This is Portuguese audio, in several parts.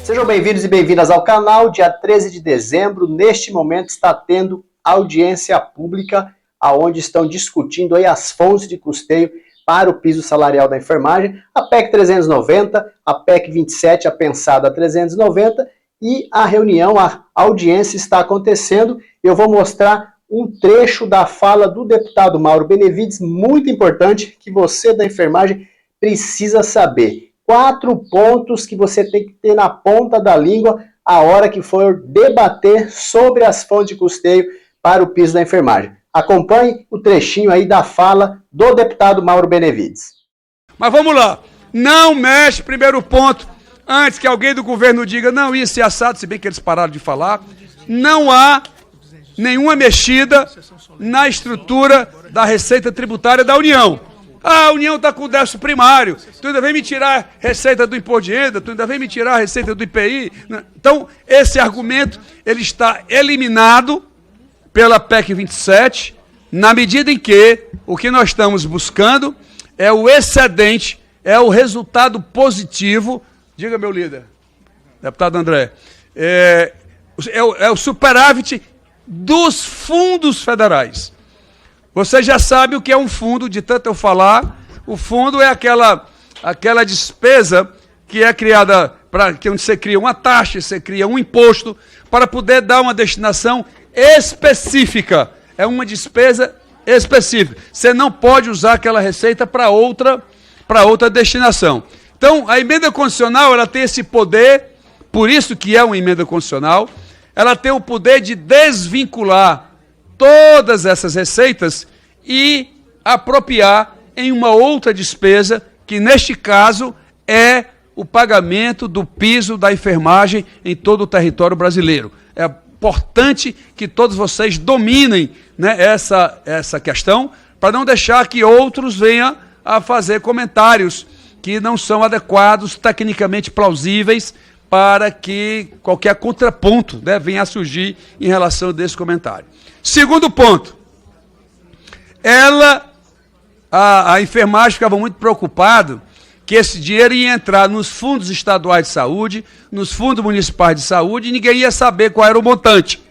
Sejam bem-vindos e bem-vindas ao canal. Dia 13 de dezembro, neste momento, está tendo audiência pública, onde estão discutindo aí as fontes de custeio para o piso salarial da enfermagem, a PEC 390, a PEC 27, a pensada 390, e a reunião, a audiência está acontecendo. Eu vou mostrar um trecho da fala do deputado Mauro Benevides, muito importante, que você da enfermagem precisa saber. 4 pontos que você tem que ter na ponta da língua a hora que for debater sobre as fontes de custeio para o piso da enfermagem. Acompanhe o trechinho aí da fala do deputado Mauro Benevides. Mas vamos lá. Não mexe, primeiro ponto, antes que alguém do governo diga, não, isso é assado, se bem que eles pararam de falar, não há nenhuma mexida na estrutura da Receita Tributária da União. A União está com o déficit primário, tu ainda vem me tirar receita do imposto de renda, tu ainda vem me tirar a receita do IPI. Então, esse argumento ele está eliminado pela PEC 27, na medida em que o que nós estamos buscando é o excedente, é o resultado positivo, diga meu líder, deputado André, é o superávit dos fundos federais. Você já sabe o que é um fundo, de tanto eu falar. O fundo é aquela despesa que é criada, que onde você cria uma taxa, você cria um imposto, para poder dar uma destinação específica. É uma despesa específica. Você não pode usar aquela receita para outra destinação. Então, a emenda constitucional, ela tem esse poder, por isso que é uma emenda constitucional, ela tem o poder de desvincular todas essas receitas e apropriar em uma outra despesa, que neste caso é o pagamento do piso da enfermagem em todo o território brasileiro. É importante que todos vocês dominem, né, essa questão, para não deixar que outros venham a fazer comentários que não são adequados, tecnicamente plausíveis, para que qualquer contraponto, né, venha a surgir em relação desse comentário. Segundo ponto, a enfermagem ficava muito preocupada que esse dinheiro ia entrar nos fundos estaduais de saúde, nos fundos municipais de saúde, e ninguém ia saber qual era o montante.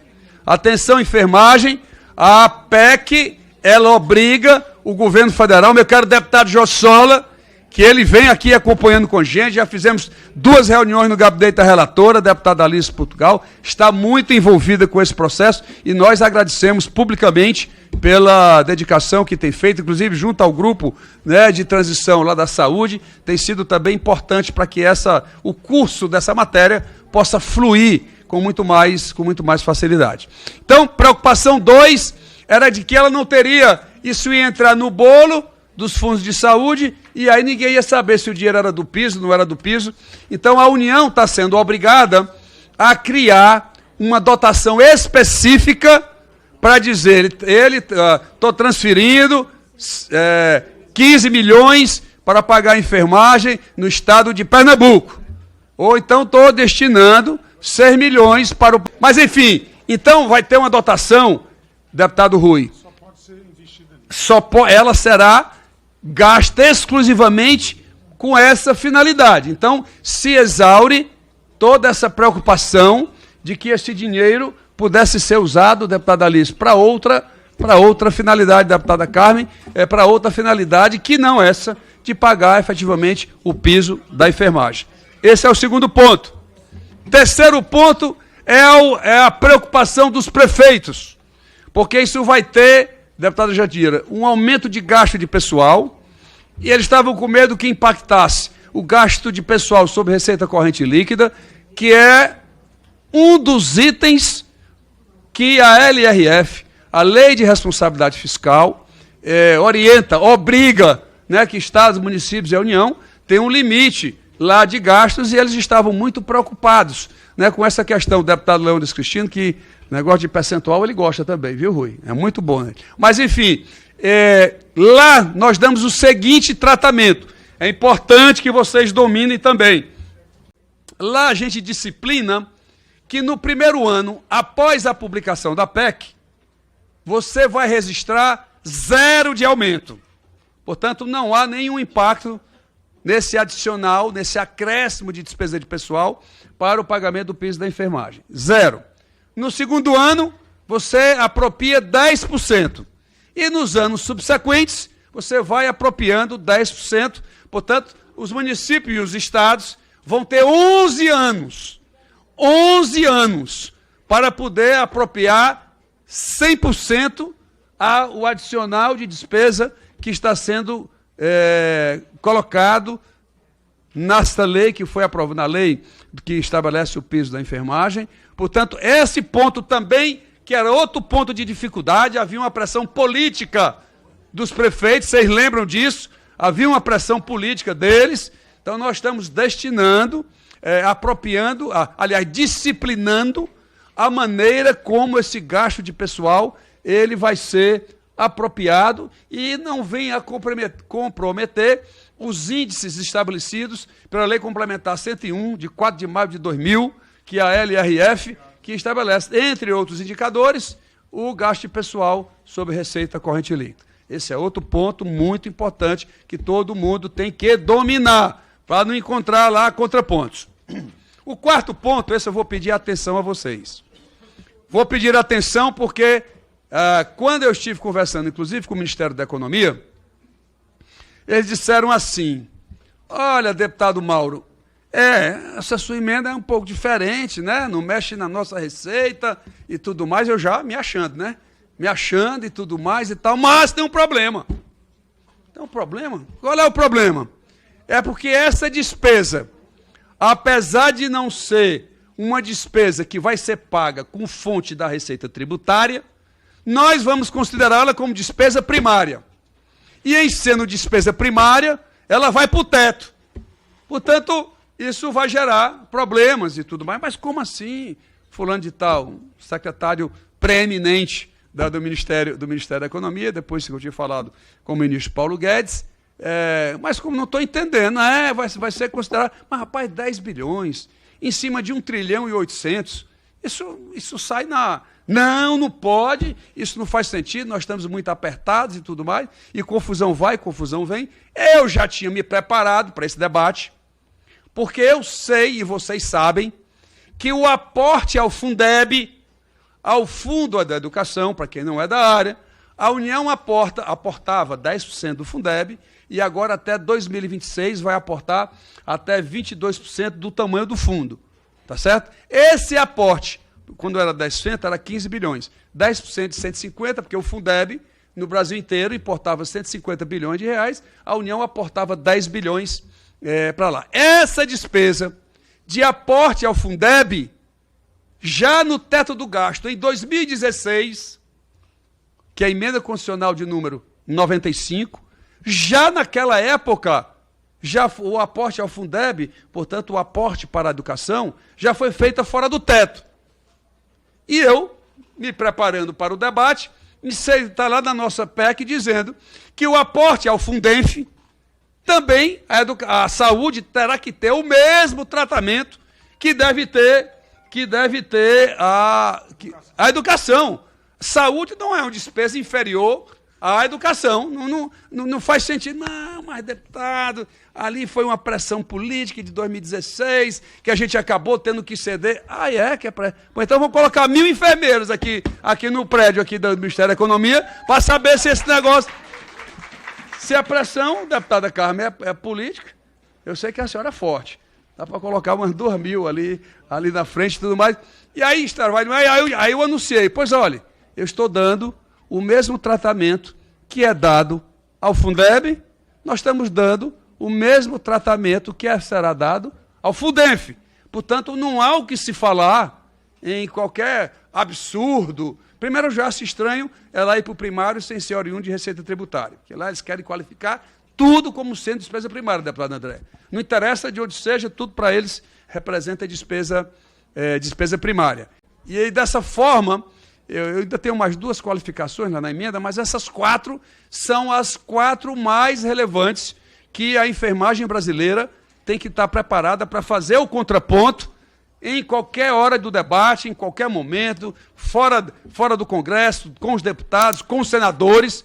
Atenção, enfermagem, a PEC, ela obriga o governo federal, meu caro deputado Jossola, que ele vem aqui acompanhando com a gente, já fizemos 2 reuniões no gabinete da relatora, a deputada Alice Portugal, está muito envolvida com esse processo e nós agradecemos publicamente pela dedicação que tem feito, inclusive junto ao grupo, né, de transição lá da saúde, tem sido também importante para que o curso dessa matéria possa fluir com muito mais facilidade. Então, preocupação 2 era de que ela não teria, isso ia entrar no bolo dos fundos de saúde, e aí ninguém ia saber se o dinheiro era do piso, não era do piso. Então a União está sendo obrigada a criar uma dotação específica para dizer, estou transferindo 15 milhões para pagar a enfermagem no estado de Pernambuco. Ou então estou destinando 6 milhões para o... Mas enfim, então vai ter uma dotação, deputado Rui. Só pode ser investida. Ela será gasta exclusivamente com essa finalidade. Então, se exaure toda essa preocupação de que esse dinheiro pudesse ser usado, deputada Alice, para outra finalidade, deputada Carmen, para outra finalidade que não essa de pagar efetivamente o piso da enfermagem. Esse é o segundo ponto. Terceiro ponto é a preocupação dos prefeitos, porque isso vai ter, deputada Jandira, um aumento de gasto de pessoal, e eles estavam com medo que impactasse o gasto de pessoal sobre receita corrente líquida, que é um dos itens que a LRF, a Lei de Responsabilidade Fiscal, obriga, né, que estados, municípios e a União tenham um limite lá de gastos, e eles estavam muito preocupados, né, com essa questão. O deputado Leônidas Cristino, que negócio de percentual ele gosta também, viu, Rui? É muito bom, né? Mas, enfim, lá nós damos o seguinte tratamento. É importante que vocês dominem também. Lá a gente disciplina que no primeiro ano, após a publicação da PEC, você vai registrar 0 de aumento. Portanto, não há nenhum impacto nesse adicional, nesse acréscimo de despesa de pessoal para o pagamento do piso da enfermagem. 0. No segundo ano, você apropria 10%. E nos anos subsequentes, você vai apropriando 10%. Portanto, os municípios e os estados vão ter 11 anos para poder apropriar 100% o adicional de despesa que está sendo colocado nesta lei, que foi aprovada, na lei que estabelece o piso da enfermagem. Portanto, esse ponto também, que era outro ponto de dificuldade, havia uma pressão política dos prefeitos, vocês lembram disso? Havia uma pressão política deles, então nós estamos destinando, apropriando, aliás, disciplinando a maneira como esse gasto de pessoal ele vai ser apropriado e não venha a comprometer os índices estabelecidos pela Lei Complementar 101, de 4 de maio de 2000, que é a LRF, que estabelece, entre outros indicadores, o gasto de pessoal sobre receita corrente líquida. Esse é outro ponto muito importante que todo mundo tem que dominar, para não encontrar lá contrapontos. O quarto ponto, esse eu vou pedir atenção a vocês. Vou pedir atenção porque, quando eu estive conversando, inclusive com o Ministério da Economia, eles disseram assim: olha, deputado Mauro, essa sua emenda é um pouco diferente, né? Não mexe na nossa receita e tudo mais, eu já me achando, né? Me achando e tudo mais e tal, mas tem um problema. Tem um problema? Qual é o problema? É porque essa despesa, apesar de não ser uma despesa que vai ser paga com fonte da receita tributária, nós vamos considerá-la como despesa primária. E em sendo despesa primária, ela vai para o teto. Portanto, isso vai gerar problemas e tudo mais. Mas como assim, fulano de tal, secretário preeminente do Ministério da Economia, depois que eu tinha falado com o ministro Paulo Guedes, mas como não estou entendendo, vai ser considerado, mas rapaz, 10 bilhões, em cima de 1 trilhão e 800, isso sai na... Não pode, isso não faz sentido, nós estamos muito apertados e tudo mais, e confusão vai, confusão vem. Eu já tinha me preparado para esse debate, porque eu sei, e vocês sabem, que o aporte ao Fundeb, ao Fundo da Educação, para quem não é da área, a União aportava 10% do Fundeb, e agora até 2026 vai aportar até 22% do tamanho do fundo. Tá certo? Esse aporte, quando era 10%, era 15 bilhões. 10% de 150, porque o Fundeb, no Brasil inteiro, importava 150 bilhões de reais, a União aportava 10 bilhões para lá. Essa despesa de aporte ao Fundeb, já no teto do gasto, em 2016, que é a emenda constitucional de número 95, já naquela época, o aporte ao Fundeb, portanto, o aporte para a educação, já foi feito fora do teto. E eu, me preparando para o debate, está lá na nossa PEC dizendo que o aporte ao Fundenf, também a saúde terá que ter o mesmo tratamento que deve ter a educação. Saúde não é uma despesa inferior à educação. Não faz sentido. Não, mas deputado, ali foi uma pressão política de 2016, que a gente acabou tendo que ceder. Que é então vamos colocar 1.000 enfermeiros aqui no prédio aqui do Ministério da Economia, para saber se esse negócio... Se a pressão, deputada Carmen, é política, eu sei que a senhora é forte. Dá para colocar umas 2.000 ali na frente e tudo mais. E aí, aí eu anunciei, pois olha, eu estou dando o mesmo tratamento que é dado ao Fundeb, nós estamos dando o mesmo tratamento que será dado ao Fundenf. Portanto, não há o que se falar em qualquer absurdo. Primeiro, eu já acho estranho ela ir para o primário sem ser oriundo de receita tributária, porque lá eles querem qualificar tudo como sendo despesa primária, deputado André. Não interessa de onde seja, tudo para eles representa despesa primária. E aí, dessa forma, eu ainda tenho mais 2 qualificações lá na emenda, mas essas 4 são as 4 mais relevantes que a enfermagem brasileira tem que estar preparada para fazer o contraponto em qualquer hora do debate, em qualquer momento, fora do Congresso, com os deputados, com os senadores,